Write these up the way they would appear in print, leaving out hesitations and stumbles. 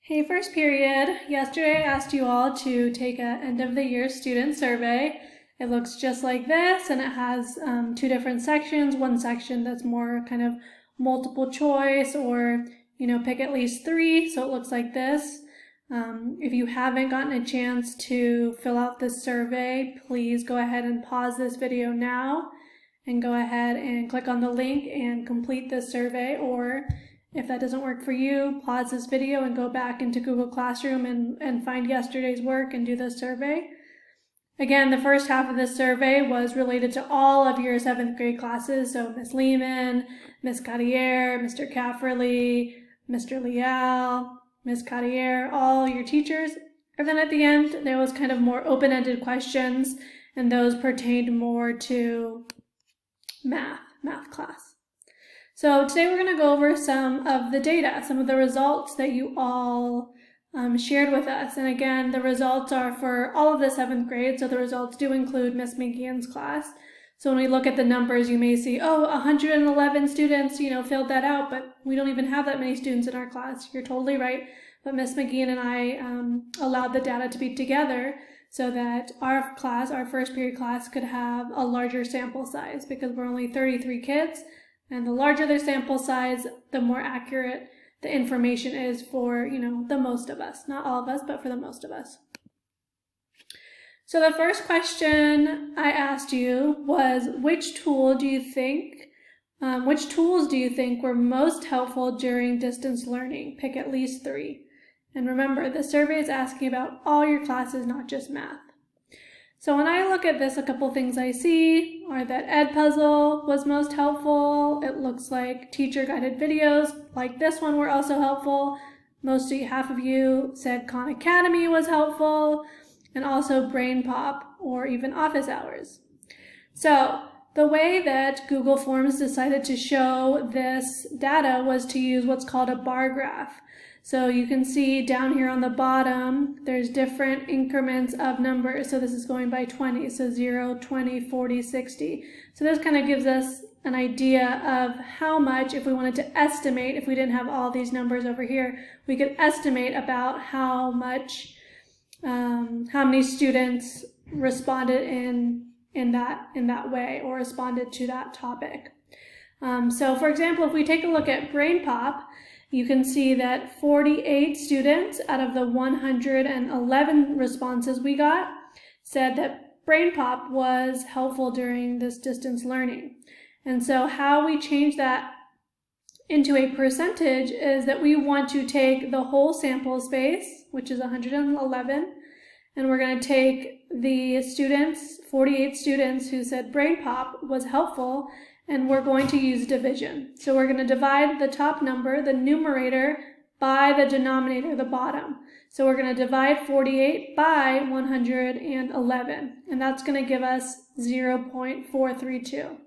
Hey, first period. Yesterday I asked you all to take an end of the year student survey. It looks just like this, and it has two different sections. One section that's more kind of multiple choice, or pick at least three, so it looks like this. If you haven't gotten a chance to fill out this survey, please go ahead and pause this video now and go ahead and click on the link and complete this survey. Or if that doesn't work for you, pause this video and go back into Google Classroom and find yesterday's work and do the survey. Again, the first half of this survey was related to all of your 7th grade classes, so Ms. Lehman, Ms. Carrier, Mr. Cafferly, Mr. Leal, Ms. Carrier, all your teachers. And then at the end, there was kind of more open-ended questions, and those pertained more to math class. So today we're going to go over some of the data, some of the results that you all shared with us. And again, the results are for all of the 7th grade, so the results do include Ms. McGeehan's class. So when we look at the numbers, you may see, 111 students, filled that out, but we don't even have that many students in our class. You're totally right. But Ms. McGeehan and I allowed the data to be together so that our class, our first period class, could have a larger sample size, because we're only 33 kids. And the larger the sample size, the more accurate the information is for, the most of us. Not all of us, but for the most of us. So the first question I asked you was, which tools do you think were most helpful during distance learning? Pick at least 3. And remember, the survey is asking about all your classes, not just math. So when I look at this, a couple things I see are that Edpuzzle was most helpful. It looks like teacher-guided videos like this one were also helpful. Half of you said Khan Academy was helpful, and also BrainPop or even Office Hours. So the way that Google Forms decided to show this data was to use what's called a bar graph. So you can see down here on the bottom, there's different increments of numbers. So this is going by 20, so 0, 20, 40, 60. So this kind of gives us an idea of how much, if we wanted to estimate, if we didn't have all these numbers over here, we could estimate about how many students responded in that way, or responded to that topic. So for example, if we take a look at BrainPop, you can see that 48 students out of the 111 responses we got said that BrainPop was helpful during this distance learning. And so how we change that into a percentage is that we want to take the whole sample space, which is 111, and we're going to take the students, 48 students who said BrainPop was helpful, and we're going to use division. So we're going to divide the top number, the numerator, by the denominator, the bottom. So we're going to divide 48 by 111, and that's going to give us 0.432.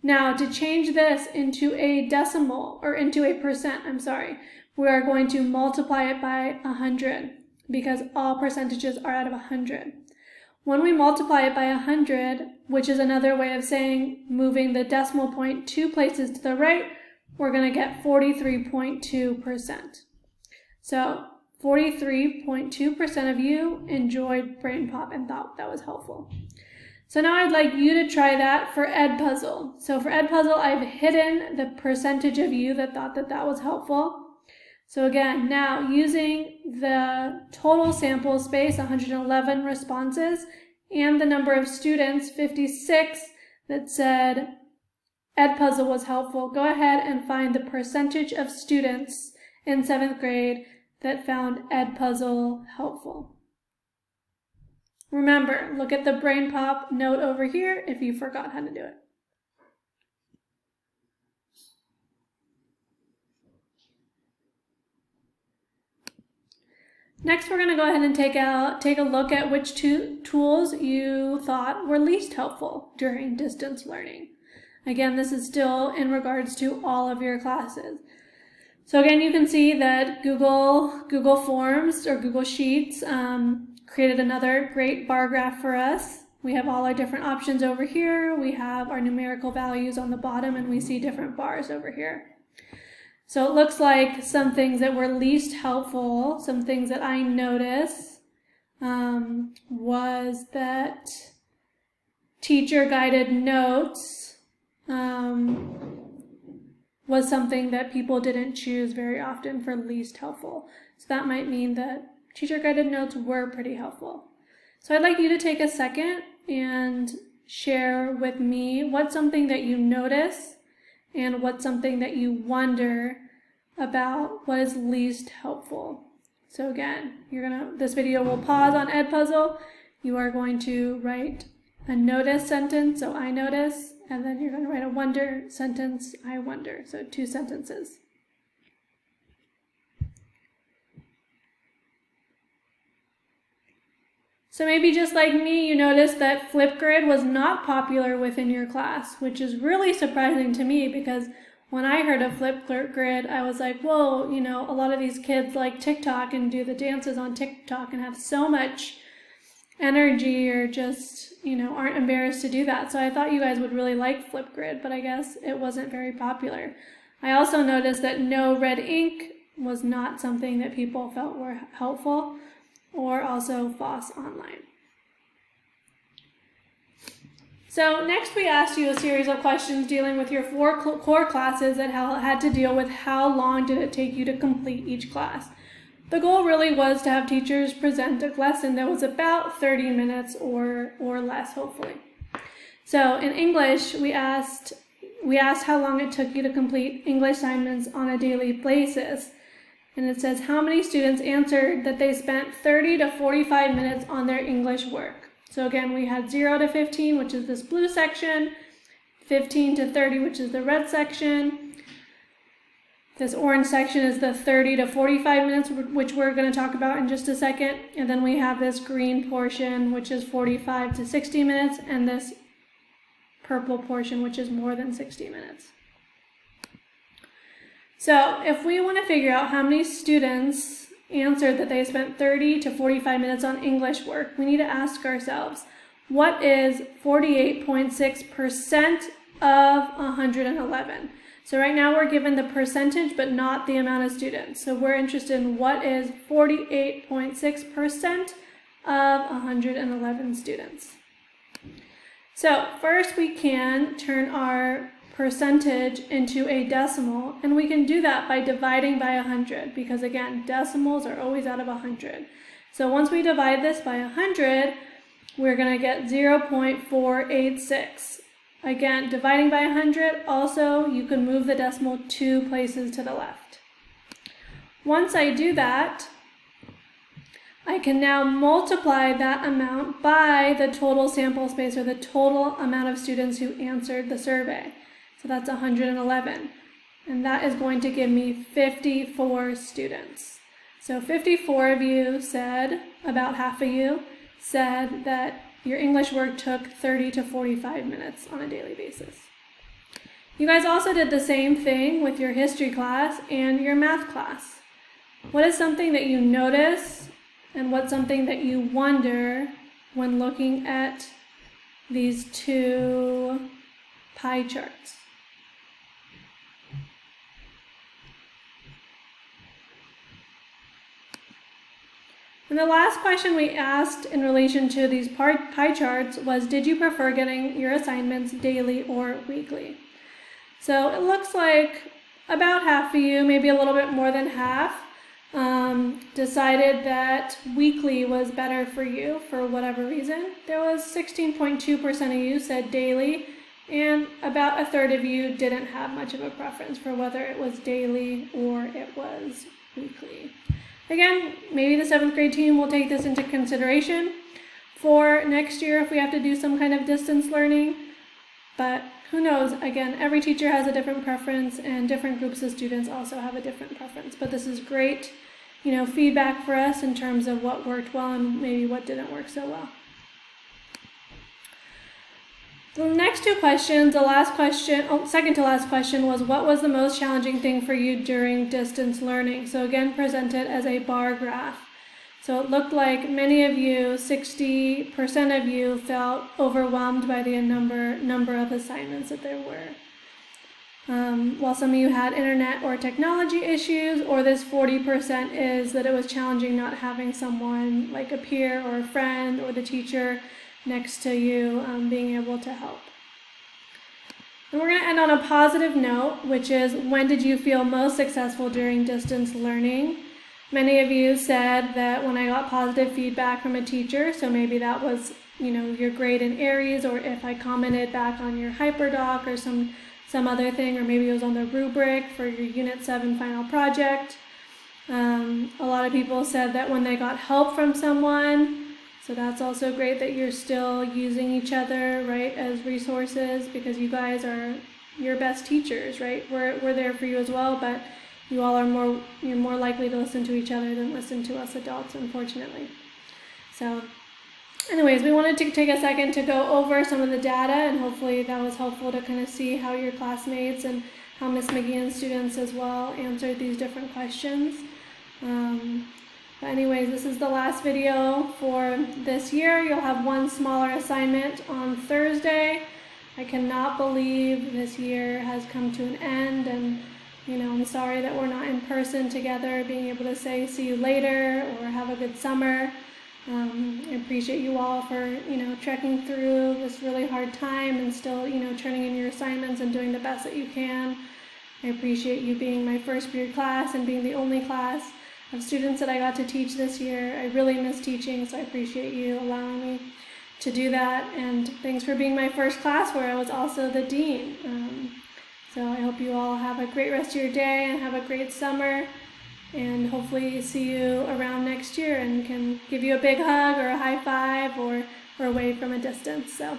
Now, to change this into a decimal, or into a percent, we are going to multiply it by 100, because all percentages are out of 100. When we multiply it by 100, which is another way of saying moving the decimal point 2 places to the right, we're going to get 43.2%. So 43.2% of you enjoyed BrainPop and thought that was helpful. So now I'd like you to try that for Edpuzzle. So for Edpuzzle, I've hidden the percentage of you that thought that was helpful. So again, now using the total sample space, 111 responses, and the number of students, 56, that said Edpuzzle was helpful, go ahead and find the percentage of students in 7th grade that found Edpuzzle helpful. Remember, look at the BrainPop note over here if you forgot how to do it. Next, we're going to go ahead and take a look at which two tools you thought were least helpful during distance learning. Again, this is still in regards to all of your classes. So again, you can see that Google Forms or Google Sheets created another great bar graph for us. We have all our different options over here. We have our numerical values on the bottom, and we see different bars over here. So it looks like some things that were least helpful, some things that I noticed, was that teacher-guided notes was something that people didn't choose very often for least helpful. So that might mean that teacher-guided notes were pretty helpful. So I'd like you to take a second and share with me what's something that you notice and what's something that you wonder about what is least helpful. So again, this video will pause on Edpuzzle. You are going to write a notice sentence, so I notice, and then you're going to write a wonder sentence, I wonder, so 2 sentences. So maybe just like me, you noticed that Flipgrid was not popular within your class, which is really surprising to me because when I heard of Flipgrid, I was like, whoa, a lot of these kids like TikTok and do the dances on TikTok and have so much energy or just, aren't embarrassed to do that. So I thought you guys would really like Flipgrid, but I guess it wasn't very popular. I also noticed that no red ink was not something that people felt were helpful, or also FOSS Online. So next we asked you a series of questions dealing with your 4 core classes that had to deal with how long did it take you to complete each class. The goal really was to have teachers present a lesson that was about 30 minutes or less, hopefully. So in English, we asked how long it took you to complete English assignments on a daily basis. And it says how many students answered that they spent 30 to 45 minutes on their English work. So again, we had 0 to 15, which is this blue section, 15 to 30, which is the red section. This orange section is the 30 to 45 minutes, which we're going to talk about in just a second. And then we have this green portion, which is 45 to 60 minutes, and this purple portion, which is more than 60 minutes. So if we want to figure out how many students answered that they spent 30 to 45 minutes on English work, we need to ask ourselves, what is 48.6% of 111? So right now we're given the percentage, but not the amount of students. So we're interested in what is 48.6% of 111 students. So first we can turn our percentage into a decimal, and we can do that by dividing by 100, because again, decimals are always out of 100. So once we divide this by 100, we're going to get 0.486. Again, dividing by 100, also you can move the decimal 2 places to the left. Once I do that, I can now multiply that amount by the total sample space, or the total amount of students who answered the survey. So that's 111, and that is going to give me 54 students. So 54 of you said, about half of you, said that your English work took 30 to 45 minutes on a daily basis. You guys also did the same thing with your history class and your math class. What is something that you notice, and what's something that you wonder when looking at these 2 pie charts? And the last question we asked in relation to these pie charts was, did you prefer getting your assignments daily or weekly? So it looks like about half of you, maybe a little bit more than half, decided that weekly was better for you for whatever reason. There was 16.2% of you said daily, and about a third of you didn't have much of a preference for whether it was daily or it was weekly. Again, maybe the 7th grade team will take this into consideration for next year if we have to do some kind of distance learning, but who knows? Again, every teacher has a different preference, and different groups of students also have a different preference, but this is great, feedback for us in terms of what worked well and maybe what didn't work so well. The next 2 questions, second to last question was, what was the most challenging thing for you during distance learning? So again, presented as a bar graph. So it looked like many of you, 60% of you, felt overwhelmed by the number of assignments that there were. while some of you had internet or technology issues, or this 40% is that it was challenging not having someone like a peer or a friend or the teacher next to you being able to help. And we're going to end on a positive note, which is, when did you feel most successful during distance learning? Many of you said that when I got positive feedback from a teacher, so maybe that was, your grade in Aries, or if I commented back on your HyperDoc or some other thing, or maybe it was on the rubric for your Unit 7 final project. A lot of people said that when they got help from someone, so that's also great that you're still using each other, right, as resources, because you guys are your best teachers, right? We're there for you as well, but you all are you're more likely to listen to each other than listen to us adults, unfortunately. So anyways, we wanted to take a second to go over some of the data, and hopefully that was helpful to kind of see how your classmates and how Miss McGeehan's students as well answered these different questions. But anyways, this is the last video for this year. You'll have one smaller assignment on Thursday. I cannot believe this year has come to an end, and I'm sorry that we're not in person together, being able to say see you later or have a good summer. I appreciate you all for, trekking through this really hard time and still, turning in your assignments and doing the best that you can. I appreciate you being my first period class and being the only class of students that I got to teach this year. I really miss teaching, so I appreciate you allowing me to do that. And thanks for being my first class where I was also the dean. So I hope you all have a great rest of your day and have a great summer. And hopefully see you around next year and can give you a big hug or a high five or wave from a distance. So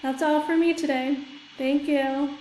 that's all for me today. Thank you.